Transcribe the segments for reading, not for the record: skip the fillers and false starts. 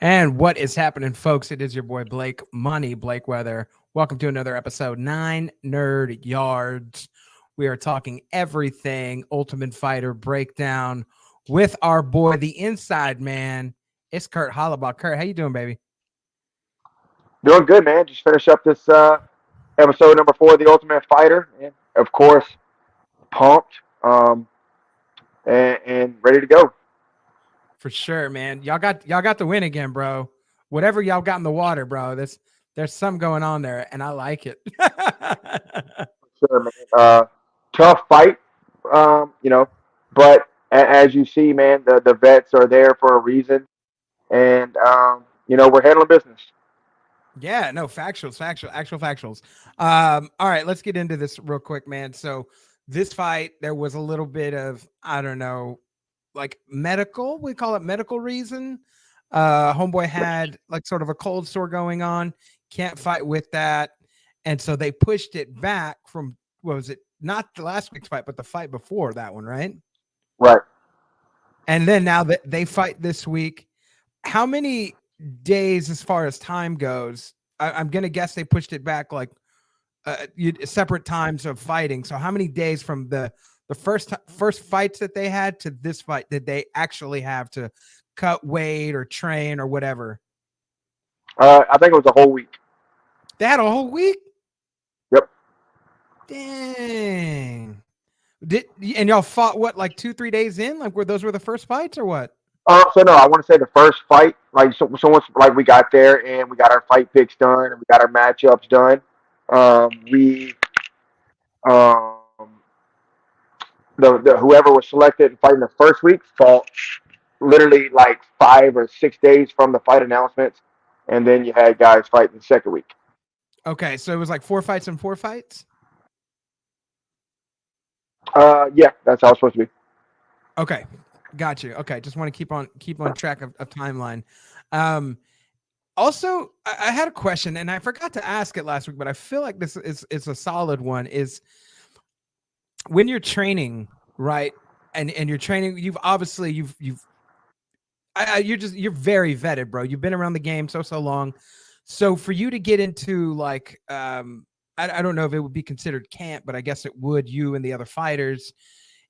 And what is happening, folks? It is your boy Blake Money, Blake Weather. Welcome to another episode, 9 Nerd Yards. We are talking everything Ultimate Fighter breakdown with our boy, the Inside Man. It's Kurt Holobaugh. Kurt, how you doing, baby? Doing good, man. Just finished up this episode number 4 of the Ultimate Fighter, and of course, pumped and ready to go. For sure, man. Y'all got the win again, bro. Whatever y'all got in the water, bro. There's some going on there, and I like it. Sure, man. Tough fight, but as you see, man, the vets are there for a reason, and we're handling business. Yeah, no, actual factuals. All right, let's get into this real quick, man. So this fight, there was a little bit of, I don't know, like medical, we call it medical reason. Homeboy had like sort of a cold sore going on, can't fight with that. And so they pushed it back from, what was it? Not the last week's fight, but the fight before that one, right? Right. And then now that they fight this week, how many days as far as time goes? I'm gonna guess they pushed it back like separate times of fighting. So how many days from the first fights that they had to this fight did they actually have to cut weight or train or whatever? I think it was a whole week. They had a whole week. Yep. Dang. And y'all fought what, like 2-3 days in? Like those were the first fights or what? So no, I want to say the first fight, like so once like we got there and we got our fight picks done and we got our matchups done. We the whoever was selected and fighting the first week fought literally like 5 or 6 days from the fight announcements, and then you had guys fighting the second week. Okay, so it was like 4 fights and 4 fights. Yeah, that's how it's supposed to be. Okay, got you. Okay, just want to keep on track of timeline. Um, Also, I had a question, and I forgot to ask it last week, but I feel like this is a solid one. Is when you're training, right? And you're training, you've obviously you're very vetted, bro. You've been around the game so long. So for you to get into like I don't know if it would be considered camp, but I guess it would, you and the other fighters.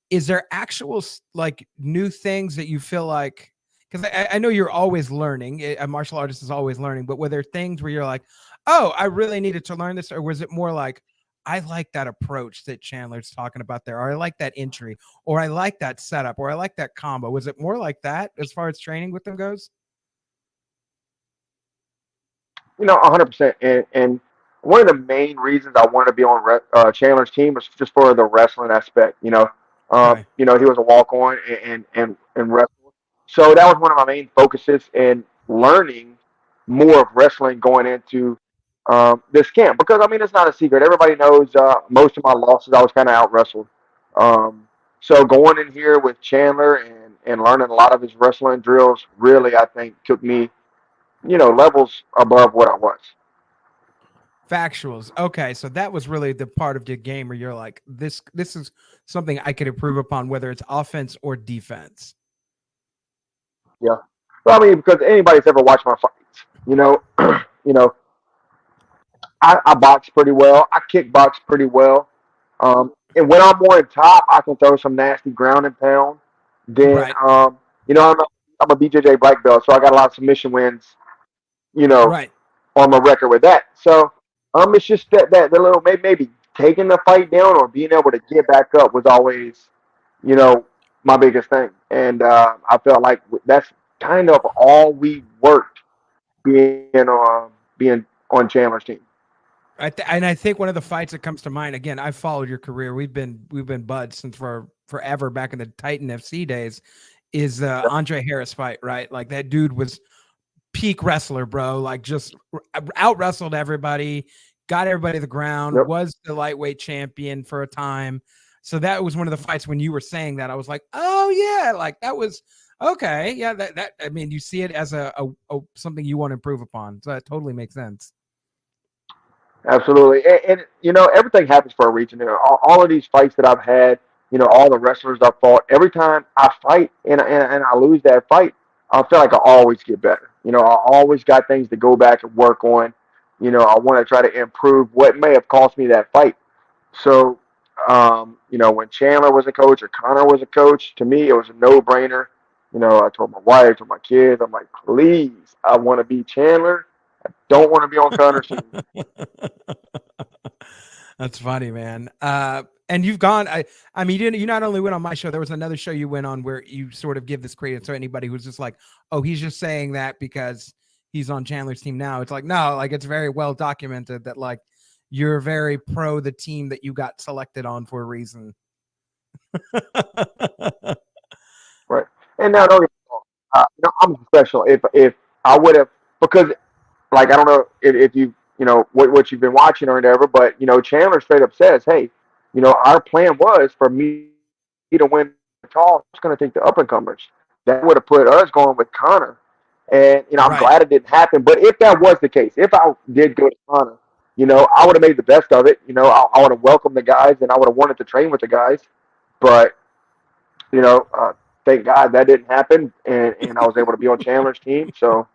Is there actual like new things that you feel like, because I know you're always learning, a martial artist is always learning, but were there things where you're like, oh, I really needed to learn this? Or was it more like, I like that approach that Chandler's talking about there, or I like that entry, or I like that setup, or I like that combo? Was it more like that as far as training with them goes? 100%. And one of the main reasons I wanted to be on Chandler's team was just for the wrestling aspect. Okay. He was a walk on and wrestled. So that was one of my main focuses in learning more of wrestling going into this camp. Because I mean, it's not a secret. Everybody knows most of my losses. I was kind of out wrestled. So going in here with Chandler and learning a lot of his wrestling drills really, I think, took me levels above what I was. Factuals. Okay, so that was really the part of your game where you're like, this is something I could improve upon, whether it's offense or defense. Yeah. Well, I mean, because anybody's ever watched my fights, you know, I box pretty well. I kickbox pretty well. And when I'm more in top, I can throw some nasty ground and pound. Then, Right. I'm a BJJ black belt, so I got a lot of submission wins, you know, Right. on my record with that. So, it's just that the little maybe taking the fight down or being able to get back up was always, you know, my biggest thing. And I felt like that's kind of all we worked being on Chandler's team. And I think one of the fights that comes to mind, again, I've followed your career. We've been buds since for forever back in the Titan FC days. Is the Andre Harris fight, right? Like that dude was peak wrestler, bro. Like just out wrestled everybody, got everybody to the ground, Yep. was the lightweight champion for a time. So that was one of the fights when you were saying that. I was like, oh yeah, like that was okay. Yeah, that I mean, you see it as a something you want to improve upon. So that totally makes sense. Absolutely. And everything happens for a reason. All of these fights that I've had, all the wrestlers I've fought, every time I fight and I lose that fight, I feel like I always get better. I always got things to go back and work on. I want to try to improve what may have cost me that fight. So, when Chandler was a coach or Connor was a coach, to me, it was a no-brainer. I told my wife, told my kids, I'm like, please, I want to be Chandler. Don't want to be on Connor's team. That's funny, man. And you've gone. I mean, you not only went on my show. There was another show you went on where you sort of give this credit to anybody who's just like, oh, he's just saying that because he's on Chandler's team now. It's like, no, like it's very well documented that like you're very pro the team that you got selected on for a reason. Right. And now, don't get me wrong, I'm special. If I would have, because like I don't know if you what you've been watching or whatever, but Chandler straight up says, hey, our plan was for me to win the toss. Going to take the up and comers. That would have put us going with Connor, and I'm glad it Right. didn't happen. But if that was the case, if I did go to Connor, I would have made the best of it. I would have welcomed the guys, and I would have wanted to train with the guys. But thank God that didn't happen, and I was able to be on Chandler's team. So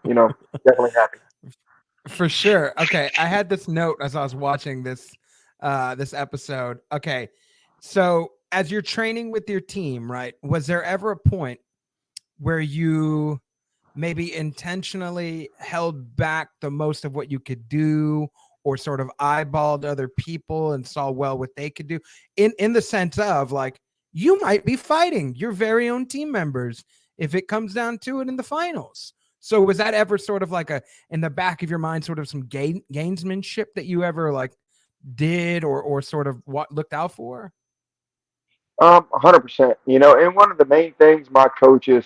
definitely happy. For sure. Okay, I had this note as I was watching this episode. Okay. So, as you're training with your team, right? Was there ever a point where you maybe intentionally held back the most of what you could do or sort of eyeballed other people and saw well what they could do in the sense of like you might be fighting your very own team members if it comes down to it in the finals. So was that ever sort of like a in the back of your mind sort of some gamesmanship that you ever like did or sort of what looked out for? 100%. And one of the main things my coaches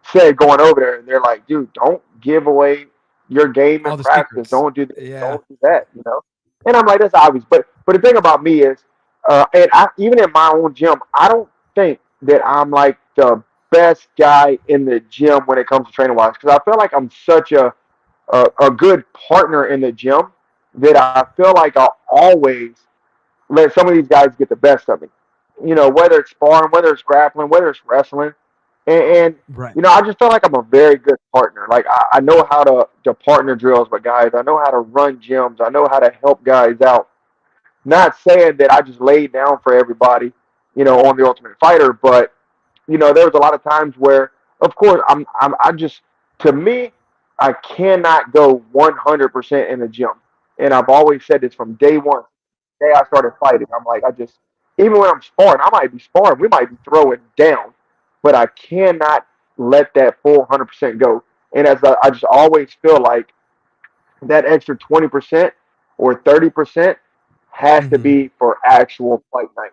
said going over there, and they're like, dude, don't give away your game in All the practice. secrets. Don't do this. Yeah. Don't do that. And I'm like, that's obvious. But the thing about me is, and even in my own gym, I don't think that I'm like the best guy in the gym when it comes to training wise, because I feel like I'm such a good partner in the gym that I feel like I always let some of these guys get the best of me. Whether it's sparring, whether it's grappling, whether it's wrestling, and Right. I just feel like I'm a very good partner. Like I know how to partner drills with guys. I know how to run gyms. I know how to help guys out. Not saying that I just laid down for everybody, on the Ultimate Fighter, but there was a lot of times where, of course, I just to me, I cannot go 100% in the gym, and I've always said this from day one day I started fighting. I'm like, even when I'm sparring, I might be sparring, we might be throwing down, but I cannot let that full 100% go. And I just always feel like that extra 20% or 30% has to Mm-hmm. be for actual fight night.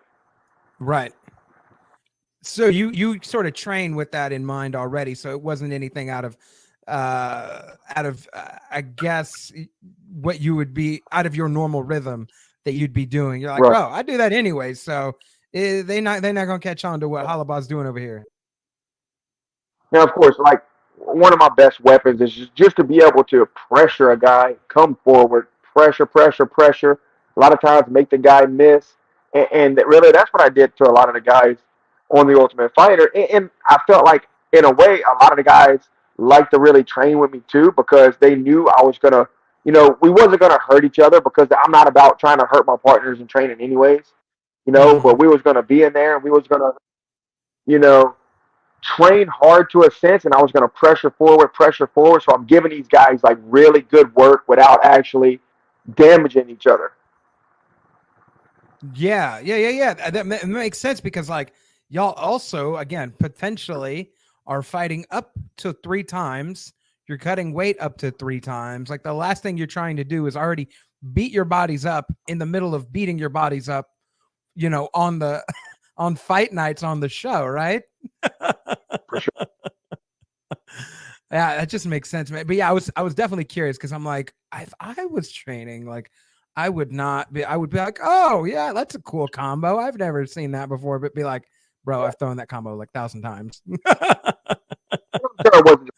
Right. So you sort of train with that in mind already. So it wasn't anything out of I guess what you would be out of your normal rhythm that you'd be doing. You're like, Right. bro, I do that anyway. So they're not gonna catch on to what Holobaugh's doing over here. Now, of course, like one of my best weapons is just to be able to pressure a guy, come forward, pressure, pressure, pressure. A lot of times make the guy miss. And really, that's what I did to a lot of the guys on the Ultimate Fighter. And I felt like, in a way, a lot of the guys liked to really train with me too because they knew I was going to, we wasn't going to hurt each other because I'm not about trying to hurt my partners in training anyways, Mm-hmm. but we was going to be in there and we was going to, you know, train hard to a sense, and I was going to pressure forward, pressure forward. So I'm giving these guys like really good work without actually damaging each other. Yeah. That makes sense because like y'all also again potentially are fighting up to 3 times. You're cutting weight up to 3 times. Like the last thing you're trying to do is already beat your bodies up in the middle of beating your bodies up, on the on fight nights on the show, right? For sure. Yeah, that just makes sense, man. But yeah, I was definitely curious because I'm like, if I was training, like I would not be, I would be like, oh yeah, that's a cool combo. I've never seen that before, but be like, bro, I've thrown that combo like 1,000 times. I'm sure it wasn't.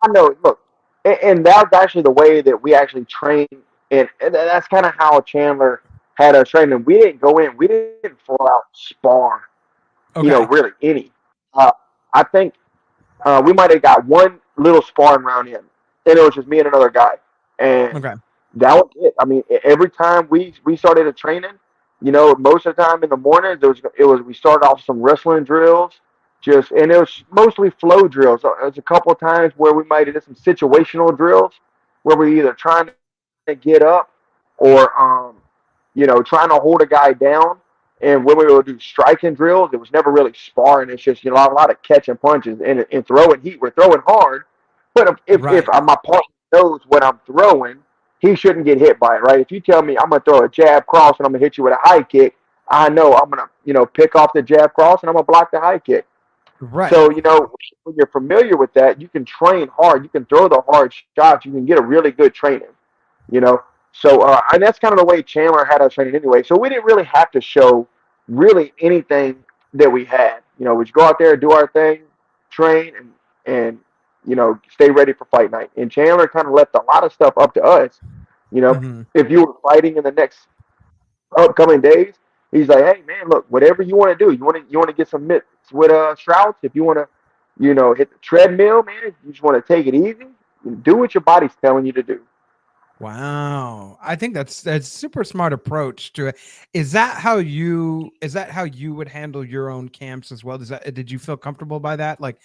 I know. Look, and that's actually the way that we actually train, and that's kind of how Chandler had us training. We didn't go in. We didn't full out spar. Okay. Really any. Uh, I think we might have got one little sparring round in. and it was just me and another guy, and Okay. that was it. I mean, every time we started a training, most of the time in the morning, it was we started off some wrestling drills, and it was mostly flow drills. So there's a couple of times where we might have did some situational drills, where we either trying to get up or trying to hold a guy down. And when we would do striking drills, it was never really sparring. It's just a lot of catching punches and throwing heat. We're throwing hard, but if Right. my partner knows what I'm throwing, he shouldn't get hit by it, right? If you tell me I'm gonna throw a jab cross and I'm gonna hit you with a high kick, I know I'm gonna pick off the jab cross and I'm gonna block the high kick. Right. So when you're familiar with that, you can train hard. You can throw the hard shots. You can get a really good training. You know. So and that's kind of the way Chandler had us training anyway. So we didn't really have to show really anything that we had. We just go out there, do our thing, train, and stay ready for fight night. And Chandler kind of left a lot of stuff up to us. You know, Hmm. if you were fighting in the next upcoming days, he's like, hey man, look, whatever you want to do, you want to get some mitts with Shrouds. If you want to, hit the treadmill, man. If you just want to take it easy, do what your body's telling you to do. Wow. I think that's super smart approach to it. Is that how you would handle your own camps as well? Did you feel comfortable by that? Like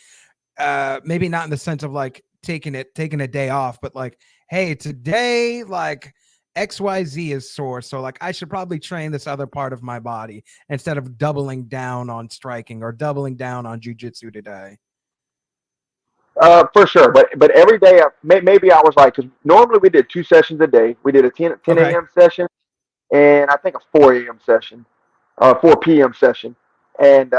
maybe not in the sense of like taking a day off, but like, hey, today like XYZ is sore. So like I should probably train this other part of my body instead of doubling down on striking or doubling down on jujitsu today. For sure, but every day, maybe I was like, because normally we did 2 sessions a day. We did a 10 Okay. a.m. session and I think a 4 a.m. session, 4 p.m. session. And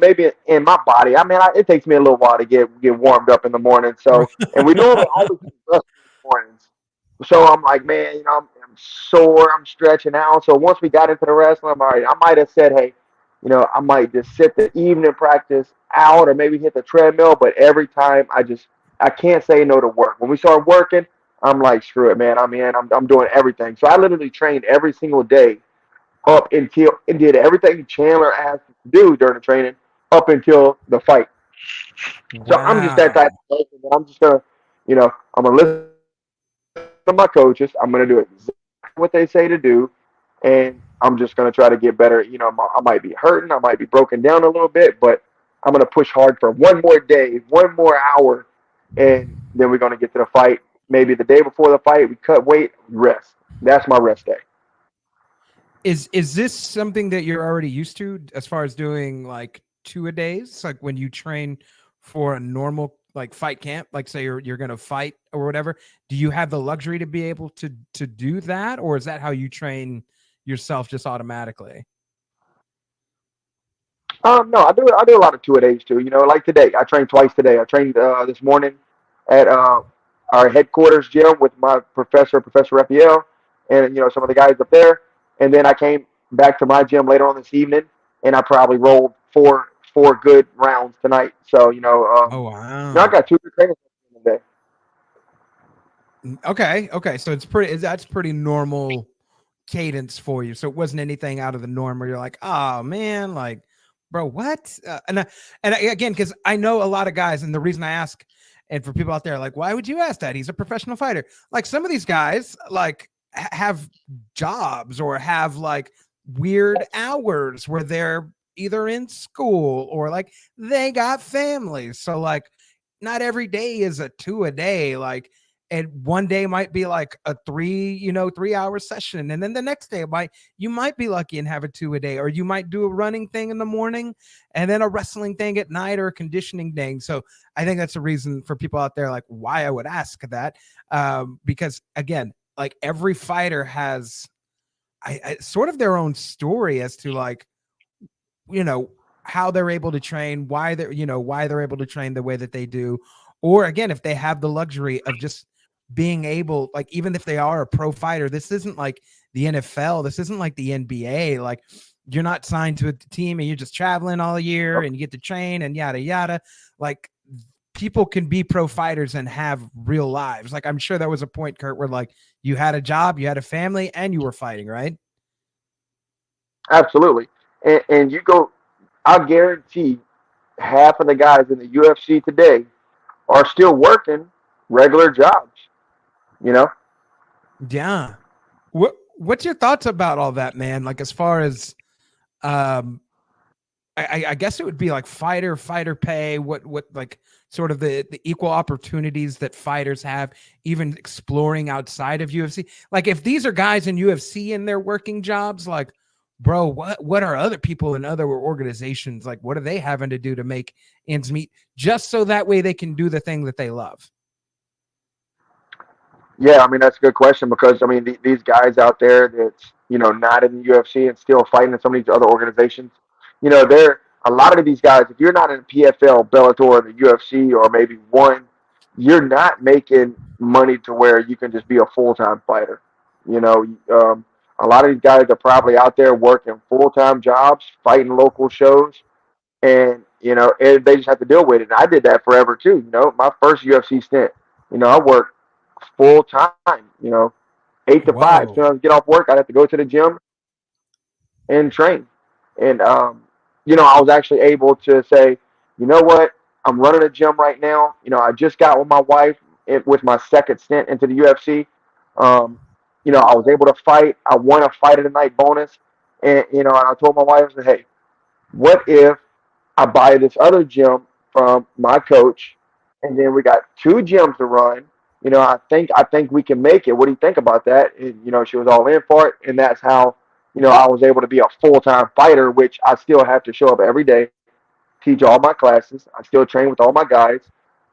maybe in my body, I mean, it takes me a little while to get warmed up in the morning. So, and we normally always do wrestling in the mornings. So I'm like, man, I'm sore, I'm stretching out. So once we got into the wrestling, I'm all right. I might have said, hey, I might just sit the evening practice out or maybe hit the treadmill. But every time I can't say no to work. When we start working, I'm like, screw it, man. I'm doing everything. So I literally trained every single day up until and did everything Chandler asked to do during the training up until the fight. So I'm just that type Wow. of person. I'm just gonna, I'm gonna listen to my coaches. I'm gonna do exactly what they say to do, and I'm just gonna try to get better. I might be hurting, I might be broken down a little bit, but I'm gonna push hard for one more day, 1 more hour, and then we're gonna get to the fight. Maybe the day before the fight, we cut weight, rest. That's my rest day. Is this something that you're already used to as far as doing like two a days? Like when you train for a normal like fight camp, like say you're gonna fight or whatever, do you have the luxury to be able to do that? Or is that how you train yourself just automatically? No, I do a lot of 2 a days too. Like today, I trained twice today. I trained this morning at our headquarters gym with my professor, Professor Raphael, and some of the guys up there. And then I came back to my gym later on this evening, and I probably rolled four good rounds tonight. So Oh I wow. got two good trainings today. Okay, okay. So that's pretty normal cadence for you. So it wasn't anything out of the norm where you're like, oh man, like, bro, what? Again, because I know a lot of guys, and the reason I ask, and for people out there, like, why would you ask that? He's a professional fighter. Like some of these guys, like, have jobs or have like weird hours where they're either in school or like they got families. So like, not every day is a two a day. Like and one day might be like a 3 hour session, and then the next day you might be lucky and have a two a day, or you might do a running thing in the morning and then a wrestling thing at night or a conditioning thing. So I think that's a reason for people out there like why I would ask that, because again, like every fighter has I sort of their own story as to like you know how they're able to train, why they're able to train the way that they do, or again if they have the luxury of just being able, like even if they are a pro fighter, this isn't like the NFL, this isn't like the NBA, like you're not signed to a team and you're just traveling all year and you get to train and yada yada. Like people can be pro fighters and have real lives. Like I'm sure there was a point, Kurt, where like you had a job, you had a family, and you were fighting, right? Absolutely, and you go. I guarantee half of the guys in the UFC today are still working regular jobs, you know? Yeah. What's your thoughts about all that, man? Like, as far as um I guess it would be like fighter pay, what like sort of the equal opportunities that fighters have, even exploring outside of UFC. Like, if these are guys in UFC and they're working jobs, like, bro, what are other people in other organizations, like, what are they having to do to make ends meet, just so that way they can do the thing that they love? Yeah, I mean that's a good question because I mean these guys out there that's not in the UFC and still fighting in some of these other organizations, they're a lot of these guys. If you're not in PFL, Bellator, or the UFC, or maybe one, you're not making money to where you can just be a full time fighter. You know, a lot of these guys are probably out there working full time jobs, fighting local shows, and they just have to deal with it. And I did that forever too. My first UFC stint, I worked full time. 8 to 5. As soon Whoa. as I get off work, I'd have to go to the gym and train. And I was actually able to say, you know what, I'm running a gym right now. I just got with my wife with my second stint into the UFC. Um, I was able to fight. I won a fight of the night bonus, and I told my wife, I said, hey, what if I buy this other gym from my coach, and then we got two gyms to run. I think we can make it. What do you think about that? And she was all in for it, and that's how I was able to be a full time fighter, which I still have to show up every day, teach all my classes. I still train with all my guys,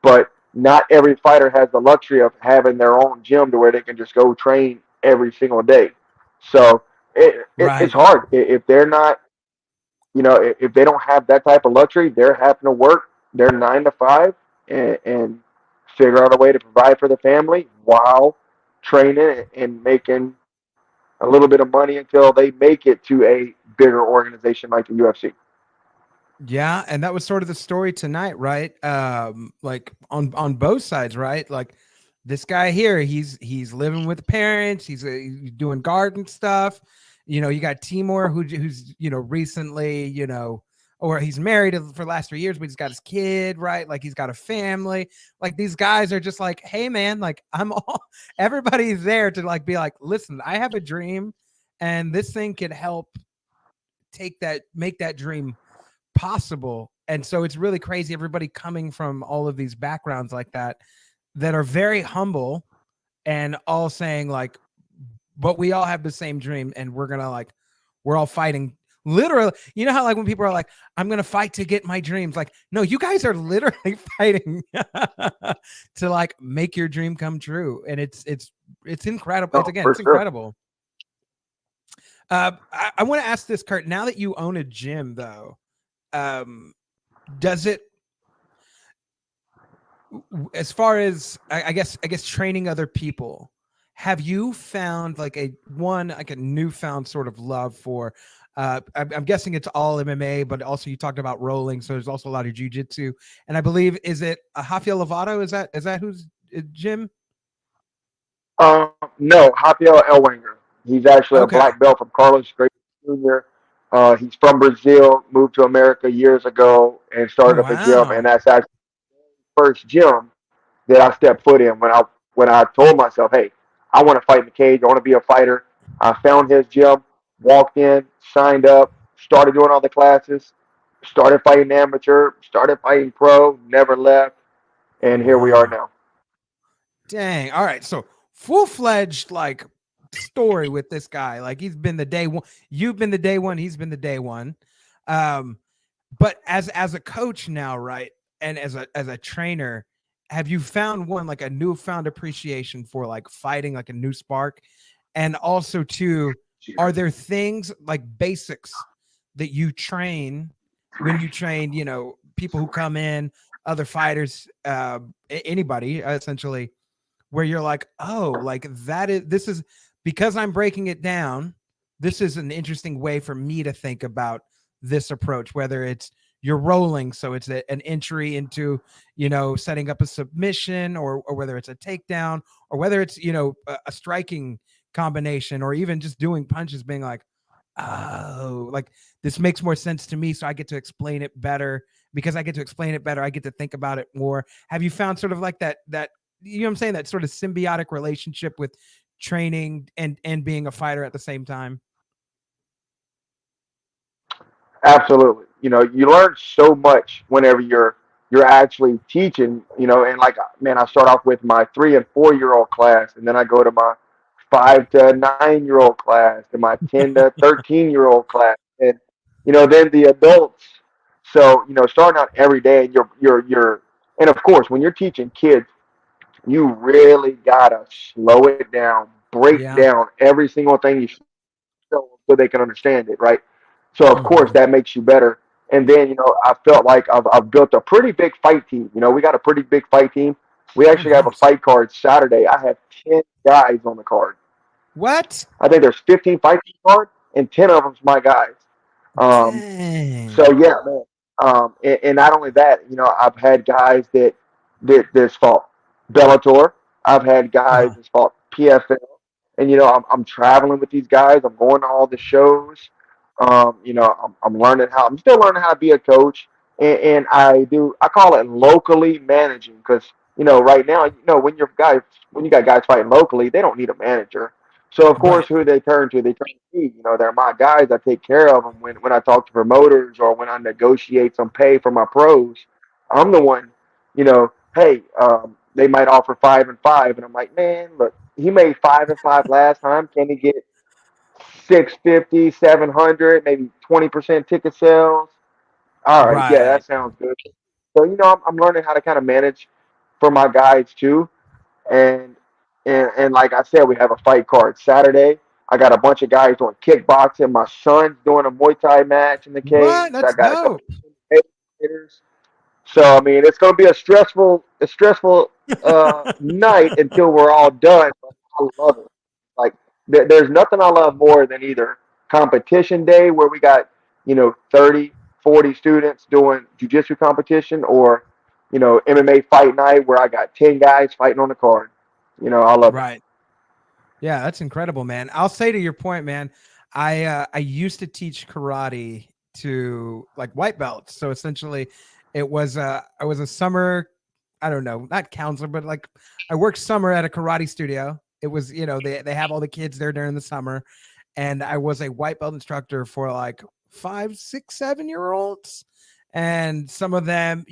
but not every fighter has the luxury of having their own gym to where they can just go train every single day. So it's Right. hard if they're not if they don't have that type of luxury, they're having to work their 9 to 5 and figure out a way to provide for the family while training and making a little bit of money until they make it to a bigger organization like the UFC. Yeah, and that was sort of the story tonight, right? Like, on both sides, right? Like, this guy here, he's living with the parents, he's doing garden stuff. You got Timur, who's recently, or he's married for the last 3 years, but he's got his kid, right? Like, he's got a family. Like, these guys are just like, hey man, like, I'm all everybody's there to like be like, listen, I have a dream, and this thing could help make that dream possible. And so it's really crazy, everybody coming from all of these backgrounds like that are very humble, and all saying like, but we all have the same dream, and we're all fighting. Literally, how like when people are like, I'm gonna fight to get my dreams, like, no, you guys are literally fighting to like make your dream come true. And it's incredible. No, It's for sure. incredible. I want to ask this, Kurt, now that you own a gym though, um does it, as far as I guess training other people, have you found like a newfound sort of love for, I'm guessing it's all MMA, but also you talked about rolling, so there's also a lot of jujitsu, and I believe, is it Rafael Lovato, is that who's gym? No, Rafael Elwanger. He's actually a Okay. black belt from Carlos Gracie Jr. He's from Brazil, moved to America years ago, and Oh, started up a gym. And wow. that's actually the first gym that I stepped foot in when I told myself, hey, I want to fight in the cage. I want to be a fighter. I found his gym, walked in, signed up, started doing all the classes, started fighting amateur, started fighting pro, never left, and here we are Wow. now. Dang. All right. So, full-fledged like story with this guy. Like, he's been the day one. You've been the day one. He's been the day one. Um, but as a coach now, right? And as a trainer, have you found, one, like a newfound appreciation for like fighting, like a new spark? And also, two, are there things like basics that you train when you train, people who come in, other fighters, anybody essentially, where you're like, oh, like this is, because I'm breaking it down, this is an interesting way for me to think about this approach, whether it's you're rolling, so it's an entry into, setting up a submission, or whether it's a takedown, or whether it's, a striking combination, or even just doing punches, being like, oh, like, this makes more sense to me, so I get to explain it better. Because I get to explain it better, I get to think about it more. Have you found sort of like that you know what I'm saying, that sort of symbiotic relationship with training and being a fighter at the same time. Absolutely. You learn so much whenever you're actually teaching. And like, man, I start off with my 3 and 4 year old class, and then I go to my 5 to 9 year old class, and my 10 to 13 year old class, and then the adults. So starting out every day, and and of course, when you're teaching kids, you really gotta slow it down, break Yeah. down every single thing you show them so they can understand it, right? So of course Hmm. that makes you better. And then I felt like I've built a pretty big fight team. We got a pretty big fight team. We Oh, actually have a nice. fight card Saturday. I have 10 guys on the card. What? I think there's 15 fight team cards, and 10 of them's my guys. Um, Dang. so yeah, man. And not only that, I've had guys that's fought Bellator. I've had guys Uh-huh. that's fought PFL, and I'm traveling with these guys. I'm going to all the shows. I'm still learning how to be a coach, and I call it locally managing because right now when you got guys fighting locally, they don't need a manager. So of course, Right. who they turn to? They turn to me. They're my guys. I take care of them when I talk to promoters or when I negotiate some pay for my pros. I'm the one. Hey, they might offer 5 and 5, and I'm like, man, look, he made 5 and 5 last time. Can he get 650, 700, maybe 20% ticket sales? All right, yeah, that Right. sounds good. So I'm learning how to kind of manage for my guys too. And and like I said, we have a fight card Saturday. I got a bunch of guys doing kickboxing. My son's doing a Muay Thai match in the cage. What? I That's got a couple dope. of hitters. So I mean, it's going to be a stressful night until we're all done. But I love it. Like there's nothing I love more than either competition day where we got 30, 40 students doing jujitsu competition, or MMA fight night where I got 10 guys fighting on the card. I love it. Right. Yeah, that's incredible, man. I'll say to your point, man, I used to teach karate to like white belts. So essentially it was I was a summer, I don't know, not counselor, but like I worked summer at a karate studio. It was, they have all the kids there during the summer. And I was a white belt instructor for like 5, 6, 7 year olds. And some of them,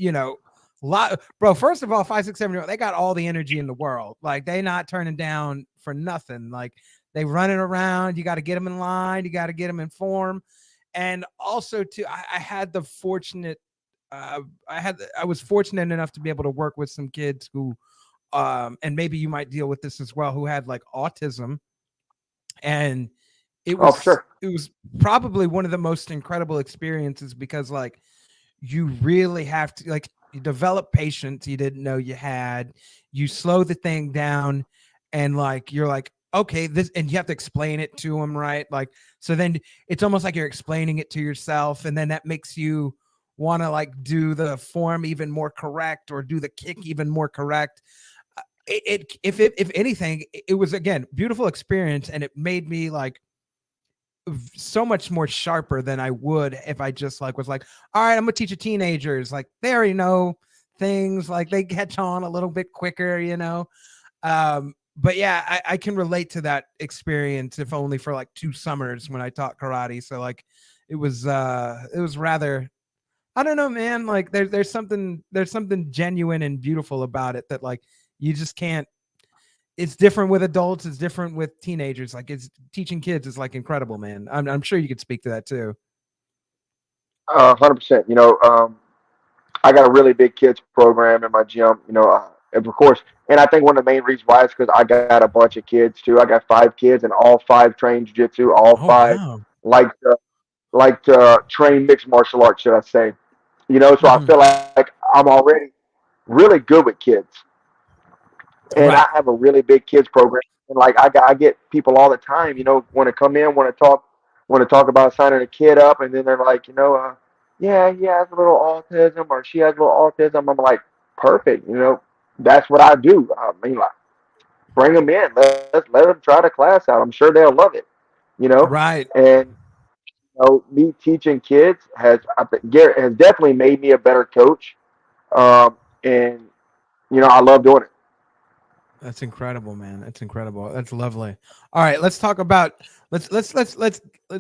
lot, bro. First of all, 5, 6, 7 year old, they got all the energy in the world. Like they not turning down for nothing. Like they running around. You got to get them in line. You got to get them in form. And also, too, I had the fortunate. I was fortunate enough to be able to work with some kids who, and maybe you might deal with this as well, who had like autism, and it Oh, for was sure. it was probably one of the most incredible experiences because like you really have to like you develop patience you didn't know you had, you slow the thing down, and like you're like, okay, this, and you have to explain it to them, right? Like, so then it's almost like you're explaining it to yourself, and then that makes you want to like do the form even more correct or do the kick even more correct. If anything, it was again beautiful experience, and it made me like so much more sharper than I would if I just like was like, all right, I'm gonna teach the teenagers. Like they already know things, like they catch on a little bit quicker. But yeah, I can relate to that experience, if only for like 2 summers when I taught karate. So like it was rather, I don't know, man. Like there's something genuine and beautiful about it that like you just can't. It's different with adults. It's different with teenagers. Like it's teaching kids is like incredible, man. I'm sure you could speak to that too. 100%. I got a really big kids program in my gym. And of course, and I think one of the main reasons why is because I got a bunch of kids too. I got 5 kids, and all 5 train jiu-jitsu. All Oh 5 wow. like to train mixed martial arts, should I say? So I Hmm. feel like I'm already really good with kids, and I Right. have a really big kids program. And like I get people all the time, want to come in, want to talk about signing a kid up, and then they're like, yeah, he has a little autism or she has a little autism. I'm like, perfect, that's what I do. I mean, like, bring them in, let them try the class out. I'm sure they'll love it, you know. Right. And me teaching kids has definitely made me a better coach, and I love doing it. That's incredible, man. That's incredible. That's lovely. All right, let's talk about let's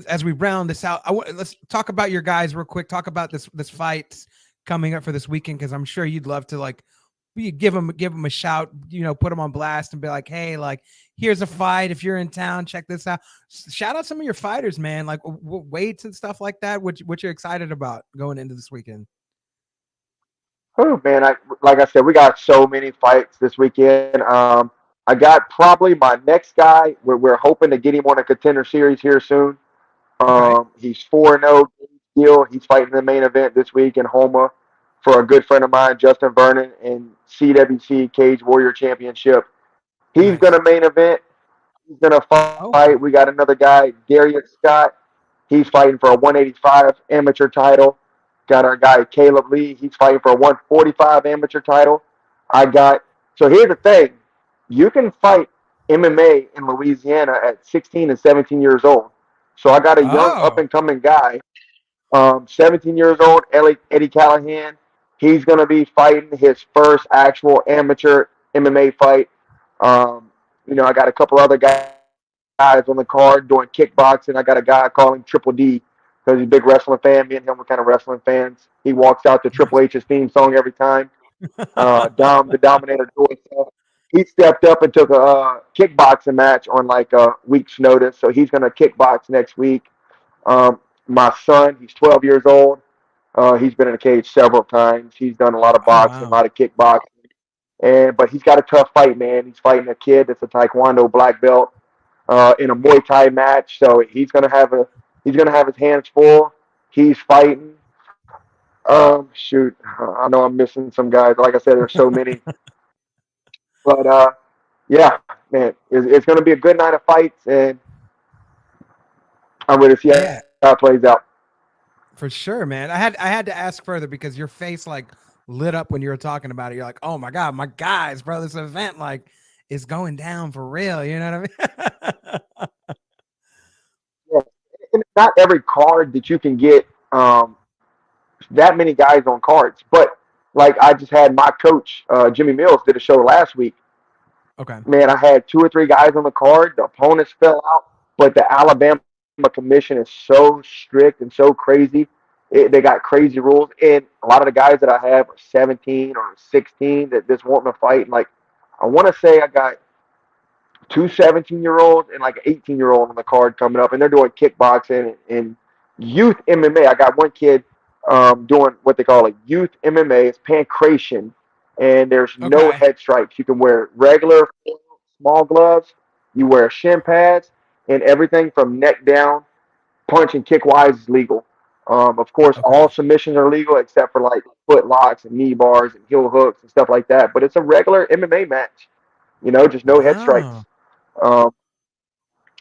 as we round this out. Let's talk about your guys real quick. Talk about this fight coming up for this weekend because I'm sure you'd love to like you give them a shout. You know, put them on blast and be like, hey, like here's a fight. If you're in town, check this out. Shout out some of your fighters, man. Like weights and stuff like that. What you're excited about going into this weekend? Oh man, like I said, we got so many fights this weekend. I got probably my next guy. We're hoping to get him on a contender series here soon. Okay, He's 4-0 deal. He's fighting the main event this week in Homa for a good friend of mine, Justin Vernon, in CWC Cage Warrior Championship. He's going to nice. main event. He's going to fight. We Okay, got another guy, Darius Scott. He's fighting for a 185 amateur title. Got our guy Caleb Lee. He's fighting for a 145 amateur title. I got. So here's the thing: you can fight MMA in Louisiana at 16 and 17 years old. So I got a young up oh, and coming guy, 17 years old, Eddie Callahan. He's going to be fighting his first actual amateur MMA fight. Um, I got a couple other guys on the card doing kickboxing. I got a guy calling Triple D because he's a big wrestling fan. Me and him were kind of wrestling fans. He walks out to Triple nice. H's theme song every time. Dom, the Dominator doing stuff. He stepped up and took a kickboxing match on like a week's notice. So he's going to kickbox next week. My son, he's 12 years old. He's been in a cage several times. He's done a lot of Oh boxing, a wow. lot of kickboxing, but he's got a tough fight, man. He's fighting a kid that's a Taekwondo black belt in a Muay Thai match, so he's gonna have his hands full. He's fighting. Shoot, I know I'm missing some guys. Like I said, there's so many, but yeah, man, it's gonna be a good night of fights, and I'm ready to see how it Yeah, plays out. for sure, man. I had to ask further because your face like lit up when you were talking about it. You're like, oh my god, my guys, bro, this event like is going down for real. You know what I mean? Yeah, and not every card that you can get that many guys on cards, but like I just had my coach Jimmy Mills did a show last week. Okay. Man, I had two or three guys on the card. The opponents fell out, but the Alabama Commission is so strict and so crazy. They got crazy rules, and a lot of the guys that I have are 17 or 16 that just want to fight. Like, I want to say I got two 17-year-olds and like an 18-year-old on the card coming up, and they're doing kickboxing and youth MMA. I got one kid doing what they call a youth MMA. It's pancration, and there's no Okay. head strikes. You can wear regular small gloves, you wear shin pads, and everything from neck down, punch and kick wise is legal. Of course, all Okay. submissions are legal except for like foot locks and knee bars and heel hooks and stuff like that. But it's a regular MMA match, just no head strikes. Wow. Um,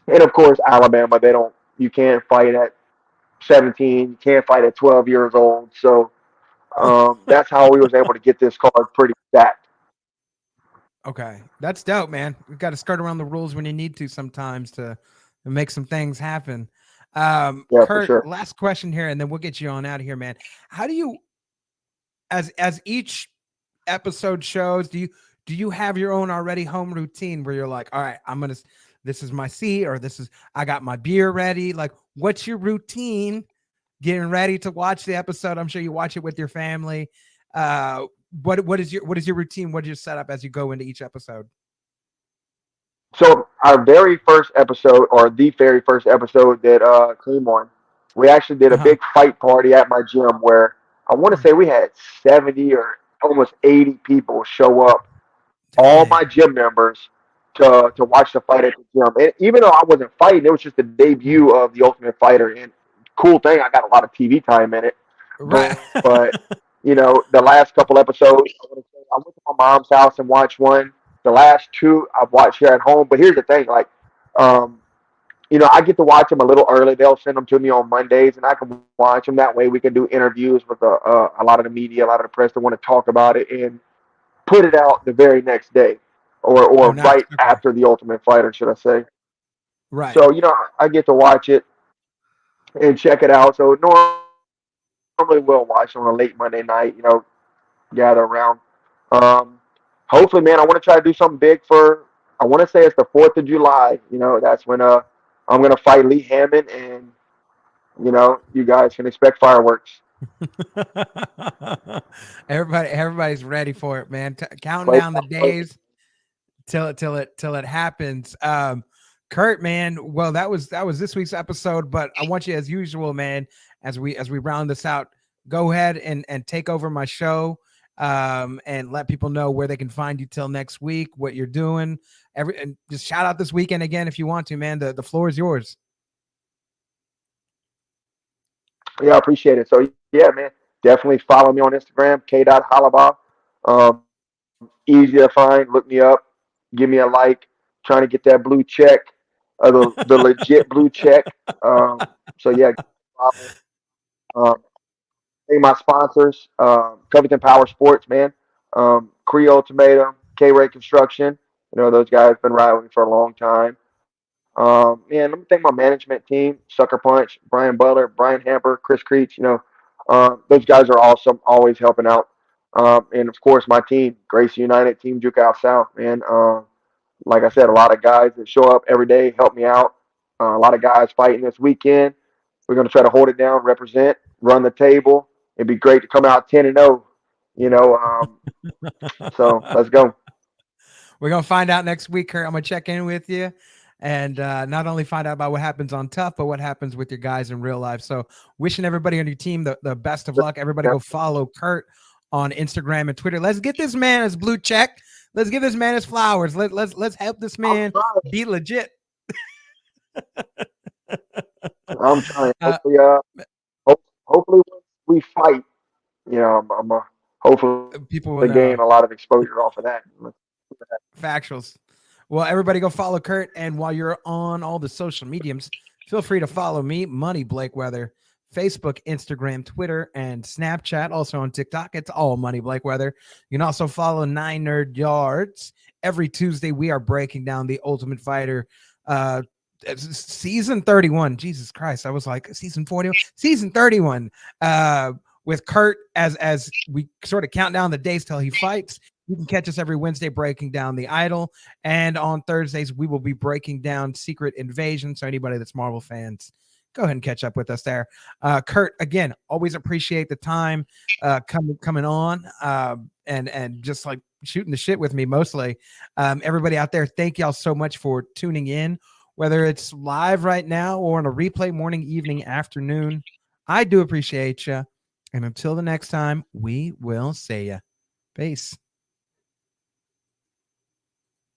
and of course, Alabama, they don't. You can't fight at 17. You can't fight at 12 years old. So that's how we was able to get this card pretty stacked. Okay. That's dope, man. You got to skirt around the rules when you need to sometimes to make some things happen. Yeah, for Kurt, sure. last question here, and then we'll get you on out of here, man. How do you, as each episode shows, do you have your own already home routine where you're like, all right, this is my seat, or this is I got my beer ready. Like, what's your routine getting ready to watch the episode? I'm sure you watch it with your family. Uh, what is your routine? What is your setup as you go into each episode? So our very first episode, or the very first episode that came on, we actually did a Uh-huh. big fight party at my gym where I want to say we had 70 or almost 80 people show up, all my Dang. gym members, to watch the fight at the gym. And even though I wasn't fighting, it was just the debut of the Ultimate Fighter. And cool thing, I got a lot of TV time in it. Right. But the last couple episodes, I went to my mom's house and watched one. The last two I've watched here at home. But here's the thing, like, um, I get to watch them a little early. They'll send them to me on Mondays, and I can watch them. That way, we can do interviews with a lot of the media, a lot of the press that want to talk about it, and put it out the very next day, or Oh, nice. right Okay. after the Ultimate Fighter, should I say? Right. So I get to watch it and check it out. So normally we'll watch on a late Monday night. Gather around. Um, hopefully, man, I want to try to do something big for. I want to say it's the 4th of July. That's when I'm gonna fight Lee Hammond, and you guys can expect fireworks. Everybody's ready for it, man. Counting Wait, down the days till it happens. Kurt, man, well, that was this week's episode, but I want you, as usual, man, as we round this out, go ahead and take over my show, and let people know where they can find you till next week, what you're doing, and just shout out this weekend again if you want to, man. The floor is yours. yeah, I appreciate it. So yeah, man, definitely follow me on Instagram, k.holobaugh. Easy to find. Look me up. Give me a like. Trying to get that blue check, the legit blue check. So yeah, follow. Thank my sponsors, Covington Power Sports, man, Cree Ultimatum, K-Ray Construction. Those guys have been riding with me for a long time. Man, let me thank my management team, Sucker Punch, Brian Butler, Brian Hamper, Chris Creech. Those guys are awesome, always helping out. And of course, my team, Gracie United, Team Juke Out South, man. Like I said, a lot of guys that show up every day help me out. A lot of guys fighting this weekend. We're going to try to hold it down, represent, run the table. It'd be great to come out 10-0. So let's go. We're gonna find out next week, Kurt. I'm gonna check in with you, and not only find out about what happens on TUF, but what happens with your guys in real life. So, wishing everybody on your team the best of luck. Everybody, go follow Kurt on Instagram and Twitter. Let's get this man his blue check. Let's give this man his flowers. Let's help this man be legit. I'm trying. Hopefully we fight. I'm hopefully People will gain know. a lot of exposure off of that. Factuals. Well, everybody go follow Kurt. And while you're on all the social mediums, feel free to follow me, Money Blake Weather, Facebook, Instagram, Twitter, and Snapchat. Also on TikTok, it's all Money Blake Weather. You can also follow 9 Nerd Yards. Every Tuesday, we are breaking down the Ultimate Fighter season 31. Jesus Christ. I was like, season 40, season 31. With Kurt as we sort of count down the days till he fights. You can catch us every Wednesday breaking down The Idol. And on Thursdays, we will be breaking down Secret Invasion. So anybody that's Marvel fans, go ahead and catch up with us there. Kurt, again, always appreciate the time coming on and just like shooting the shit with me mostly. Everybody out there, thank y'all so much for tuning in, whether it's live right now or on a replay morning, evening, afternoon. I do appreciate you. And until the next time, we will see you. Peace.